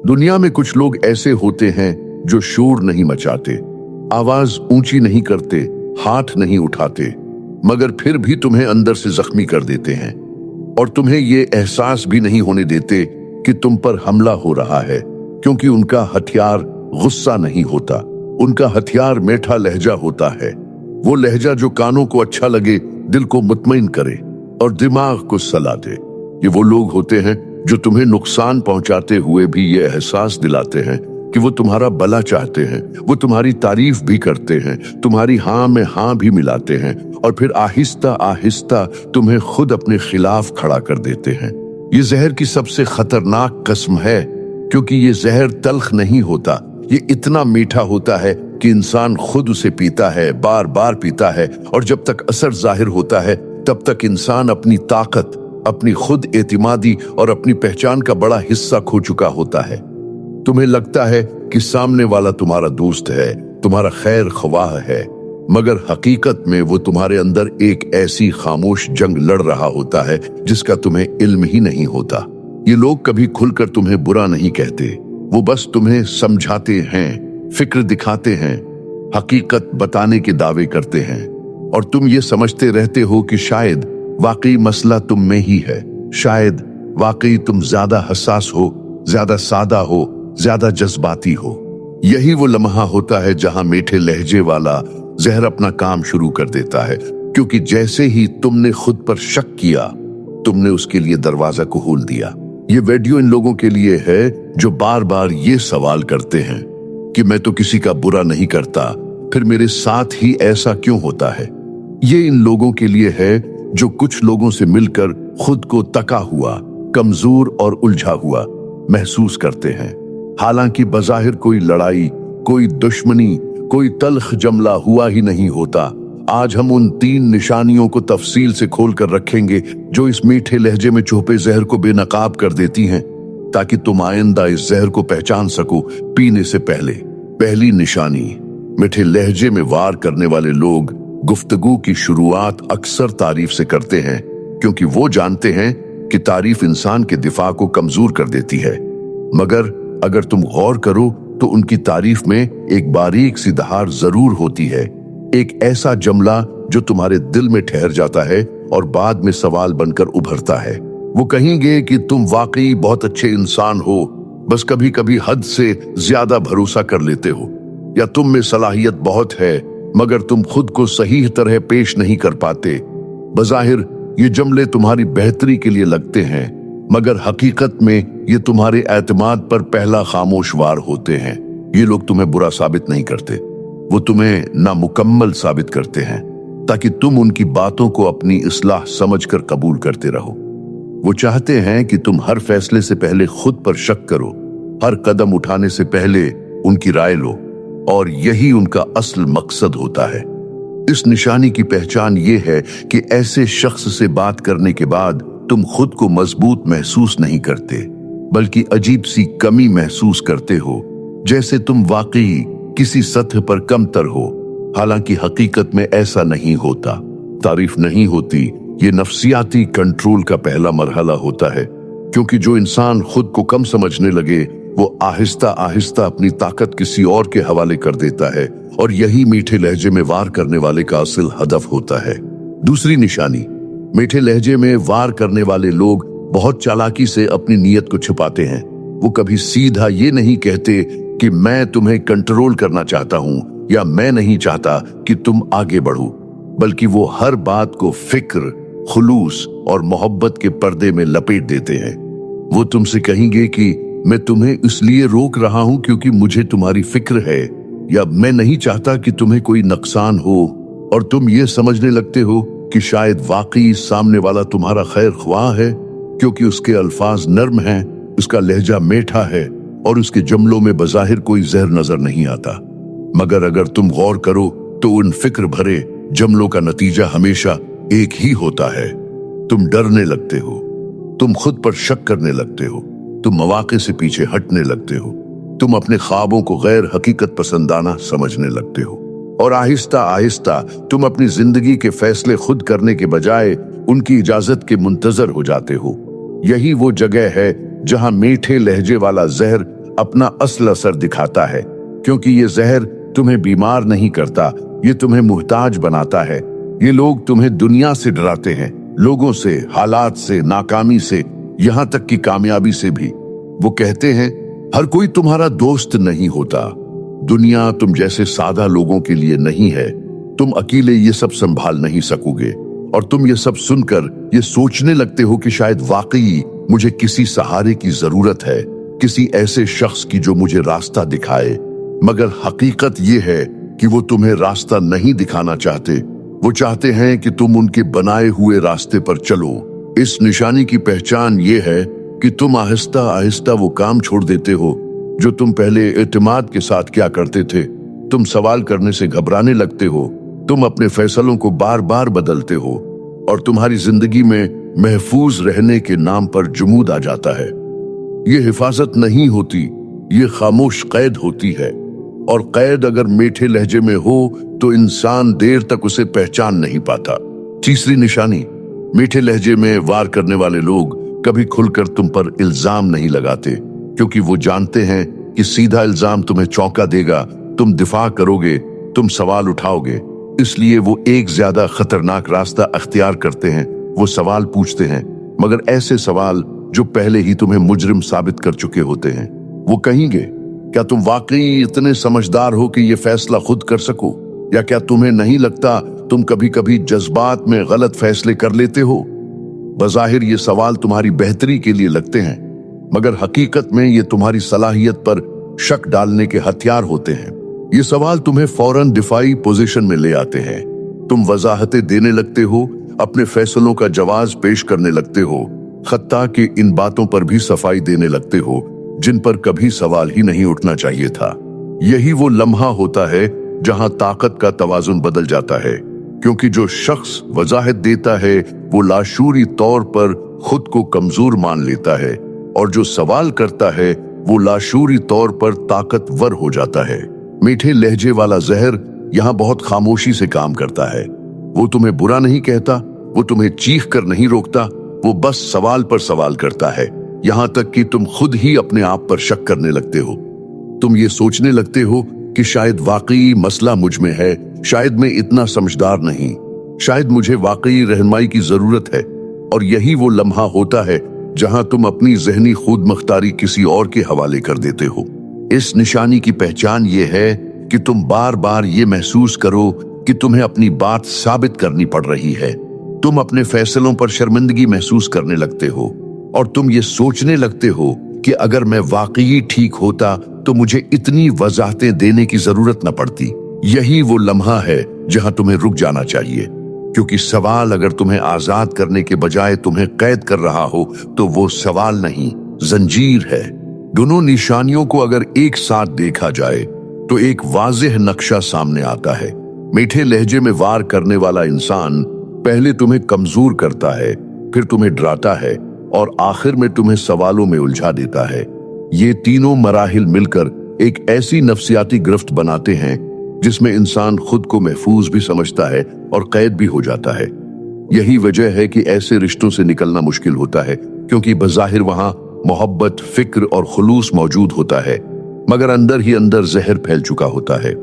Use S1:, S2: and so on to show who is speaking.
S1: दुनिया में कुछ लोग ऐसे होते हैं जो शोर नहीं मचाते, आवाज ऊंची नहीं करते, हाथ नहीं उठाते, मगर फिर भी तुम्हें अंदर से जख्मी कर देते हैं और तुम्हें ये एहसास भी नहीं होने देते कि तुम पर हमला हो रहा है, क्योंकि उनका हथियार गुस्सा नहीं होता, उनका हथियार मीठा लहजा होता है। वो लहजा जो कानों को अच्छा लगे, दिल को मुतमईन करे और दिमाग को सलाह दे। ये वो लोग होते हैं जो तुम्हें नुकसान पहुंचाते हुए भी ये एहसास दिलाते हैं कि वो तुम्हारा भला चाहते हैं, वो तुम्हारी तारीफ भी करते हैं, तुम्हारी हाँ में हाँ भी मिलाते हैं और फिर आहिस्ता आहिस्ता तुम्हें खुद अपने खिलाफ खड़ा कर देते हैं। ये जहर की सबसे खतरनाक किस्म है, क्योंकि ये जहर तल्ख नहीं होता, ये इतना मीठा होता है कि इंसान खुद उसे पीता है, बार बार पीता है, और जब तक असर जाहिर होता है तब तक इंसान अपनी ताकत, अपनी खुद एतिमादी और अपनी पहचान का बड़ा हिस्सा खो चुका होता है। तुम्हें लगता है कि सामने वाला तुम्हारा दोस्त है, तुम्हारा खैर ख्वाह है, मगर हकीकत में वो तुम्हारे अंदर एक ऐसी खामोश जंग लड़ रहा होता है जिसका तुम्हें इल्म ही नहीं होता। ये लोग कभी खुलकर तुम्हें बुरा नहीं कहते, वो बस तुम्हें समझाते हैं, फिक्र दिखाते हैं, हकीकत बताने के दावे करते हैं, और तुम ये समझते रहते हो कि शायद वाकई मसला तुम में ही है, शायद वाकई तुम ज्यादा हसास हो, ज्यादा सादा हो, ज्यादा जज्बाती हो। यही वो लम्हा होता है जहां मीठे लहजे वाला जहर अपना काम शुरू कर देता है, क्योंकि जैसे ही तुमने खुद पर शक किया, तुमने उसके लिए दरवाजा खोल दिया। ये वीडियो इन लोगों के लिए है जो बार बार ये सवाल करते हैं कि मैं तो किसी का बुरा नहीं करता, फिर मेरे साथ ही ऐसा क्यों होता है। ये इन लोगों के लिए है जो कुछ लोगों से मिलकर खुद को तका हुआ, कमजोर और उलझा हुआ महसूस करते हैं। हालांकि बज़ाहिर कोई लड़ाई, कोई दुश्मनी, कोई तल्ख जमला हुआ ही नहीं होता। आज हम उन 3 निशानियों को तफसील से खोल कर रखेंगे जो इस मीठे लहजे में छुपे जहर को बेनकाब कर देती हैं, ताकि तुम आइंदा इस जहर को पहचान सको पीने से पहले। पहली निशानी, मीठे लहजे में वार करने वाले लोग गुफ्तगू की शुरुआत अक्सर तारीफ से करते हैं, क्योंकि वो जानते हैं कि तारीफ इंसान के दिफा को कमजोर कर देती है। मगर अगर तुम गौर करो तो उनकी तारीफ में एक बारीक सी दहार जरूर होती है, एक ऐसा जमला जो तुम्हारे दिल में ठहर जाता है और बाद में सवाल बनकर उभरता है। वो कहेंगे कि तुम वाकई बहुत अच्छे इंसान हो, बस कभी कभी हद से ज्यादा भरोसा कर लेते हो, या तुम में सलाहियत बहुत है मगर तुम खुद को सही तरह पेश नहीं कर पाते। बज़ाहिर ये जमले तुम्हारी बेहतरी के लिए लगते हैं, मगर हकीकत में ये तुम्हारे एतमाद पर पहला खामोश वार होते हैं। ये लोग तुम्हें बुरा साबित नहीं करते, वो तुम्हें नामुकम्मल साबित करते हैं, ताकि तुम उनकी बातों को अपनी इस्लाह समझकर कबूल करते रहो। वो चाहते हैं कि तुम हर फैसले से पहले खुद पर शक करो, हर कदम उठाने से पहले उनकी राय लो, और यही उनका असल मकसद होता है। इस निशानी की पहचान ये है कि ऐसे शख्स से बात करने के बाद तुम खुद को मजबूत महसूस नहीं करते, बल्कि अजीब सी कमी महसूस करते हो, जैसे तुम वाकई किसी सतह पर कमतर हो। हालांकि हकीकत में ऐसा नहीं होता। तारीफ नहीं होती, ये नफ्सियाती कंट्रोल का पहला मरहला होता है, क्योंकि जो इंसान खुद को कम समझने लगे वो आहिस्ता आहिस्ता अपनी ताकत किसी और के हवाले कर देता है, और यही मीठे लहजे में वार करने वाले का असल हदफ होता है। दूसरी निशानी, मीठे लहजे में वार करने वाले लोग बहुत चालाकी से अपनी नीयत को छुपाते हैं। वो कभी सीधा ये नहीं कहते कि मैं तुम्हें कंट्रोल करना चाहता हूं या मैं नहीं चाहता कि तुम आगे बढ़ो, बल्कि वो हर बात को फिक्र, खुलूस और मोहब्बत के पर्दे में लपेट देते हैं। वो तुमसे कहेंगे कि मैं तुम्हें इसलिए रोक रहा हूं क्योंकि मुझे तुम्हारी फिक्र है, या मैं नहीं चाहता कि तुम्हें कोई नुकसान हो, और तुम ये समझने लगते हो कि शायद वाकई सामने वाला तुम्हारा खैर ख्वाह है, क्योंकि उसके अल्फाज नर्म हैं, उसका लहजा मीठा है और उसके जमलों में बज़ाहिर कोई जहर नजर नहीं आता। मगर अगर तुम गौर करो तो उन फिक्र भरे जमलों का नतीजा हमेशा एक ही होता है। तुम डरने लगते हो, तुम खुद पर शक करने लगते हो, तुम मौके से पीछे हटने लगते हो, तुम अपने ख्वाबों को गैर हकीकत पसंदाना समझने लगते हो, और आहिस्ता आहिस्ता तुम अपनी जिंदगी के फैसले खुद करने के बजाय उनकी इजाजत के मुंतजर हो जाते हो। यही वो जगह है जहां मीठे लहजे वाला जहर अपना असल असर दिखाता है, क्योंकि ये जहर तुम्हें बीमार नहीं करता, ये तुम्हें मुहताज बनाता है। ये लोग तुम्हें दुनिया से डराते हैं, लोगों से, हालात से, नाकामी से, यहाँ तक कि कामयाबी से भी। वो कहते हैं हर कोई तुम्हारा दोस्त नहीं होता। दुनिया तुम जैसे सादा लोगों के लिए नहीं है। तुम अकेले ये सब संभाल नहीं सकोगे। और तुम ये सब सुनकर ये सोचने लगते हो कि शायद वाकई मुझे किसी सहारे की जरूरत है, किसी ऐसे शख्स की जो मुझे रास्ता दिखाए। मगर हकीकत ये है कि वो तुम्हें रास्ता नहीं दिखाना चाहते। वो चाहते हैं कि तुम उनके बनाए हुए रास्ते पर चलो। इस निशानी की पहचान ये है कि तुम आहिस्ता आहिस्ता वो काम छोड़ देते हो जो तुम पहले एतमाद के साथ क्या करते थे। तुम सवाल करने से घबराने लगते हो। तुम अपने फैसलों को बार बार बदलते हो और तुम्हारी जिंदगी में महफूज रहने के नाम पर जुमूद आ जाता है। ये हिफाजत नहीं होती, ये खामोश कैद होती है। और कैद अगर मीठे लहजे में हो तो इंसान देर तक उसे पहचान नहीं पाता। तीसरी निशानी, मीठे लहजे में वार करने वाले लोग कभी खुलकर तुम पर इल्जाम नहीं लगाते, क्योंकि वो जानते हैं कि सीधा इल्जाम तुम्हें चौंका देगा। तुम दिफा करोगे, तुम सवाल उठाओगे। इसलिए वो एक ज्यादा खतरनाक रास्ता अख्तियार करते हैं। वो सवाल पूछते हैं, मगर ऐसे सवाल जो पहले ही तुम्हें मुजरिम साबित कर चुके होते हैं। वो कहेंगे, क्या तुम वाकई इतने समझदार हो कि ये फैसला खुद कर सको? या क्या तुम्हें नहीं लगता तुम कभी कभी जज्बात में गलत फैसले कर लेते हो? बज़ाहिर ये सवाल तुम्हारी बेहतरी के लिए लगते हैं, मगर हकीकत में ये तुम्हारी सलाहियत पर शक डालने के हथियार होते हैं। ये सवाल तुम्हें फौरन दिफाई पोजीशन में ले आते हैं। तुम वजाहतें देने लगते हो, अपने फैसलों का जवाब पेश करने लगते हो, खत्ता कि इन बातों पर भी सफाई देने लगते हो जिन पर कभी सवाल ही नहीं उठना चाहिए था। यही वो लम्हा होता है जहां ताकत का तवाजुन बदल जाता है, क्योंकि जो शख्स वजाहत देता है वो लाशूरी तौर पर खुद को कमजोर मान लेता है, और जो सवाल करता है वो लाशूरी तौर पर ताकतवर हो जाता है। मीठे लहजे वाला जहर यहाँ बहुत खामोशी से काम करता है। वो तुम्हें बुरा नहीं कहता, वो तुम्हें चीख कर नहीं रोकता, वो बस सवाल पर सवाल करता है, यहाँ तक कि तुम खुद ही अपने आप पर शक करने लगते हो। तुम ये सोचने लगते हो कि शायद वाकई मसला मुझ में है, शायद मैं इतना समझदार नहीं, शायद मुझे वाकई रहनुमाई की जरूरत है। और यही वो लम्हा होता है जहां तुम अपनी जहनी खुद मुख्तारी किसी और के हवाले कर देते हो। इस निशानी की पहचान ये है कि तुम बार बार ये महसूस करो कि तुम्हें अपनी बात साबित करनी पड़ रही है। तुम अपने फैसलों पर शर्मिंदगी महसूस करने लगते हो और तुम ये सोचने लगते हो कि अगर मैं वाकई ठीक होता तो मुझे इतनी वजाहतें देने की जरूरत न पड़ती। यही वो लम्हा है जहां तुम्हें रुक जाना चाहिए, क्योंकि सवाल अगर तुम्हें आजाद करने के बजाय तुम्हें कैद कर रहा हो तो वो सवाल नहीं, जंजीर है। दोनों निशानियों को अगर एक साथ देखा जाए तो एक वाज़ेह नक्शा सामने आता है। मीठे लहजे में वार करने वाला इंसान पहले तुम्हें कमजोर करता है, फिर तुम्हें डराता है और आखिर में तुम्हें सवालों में उलझा देता है। ये तीनों मराहिल मिलकर एक ऐसी नफ्सियाती गिरफ्त बनाते हैं जिसमें इंसान खुद को महफूज भी समझता है और कैद भी हो जाता है। यही वजह है कि ऐसे रिश्तों से निकलना मुश्किल होता है, क्योंकि बज़ाहिर वहां मोहब्बत, फिक्र और खुलूस मौजूद होता है, मगर अंदर ही अंदर जहर फैल चुका होता है।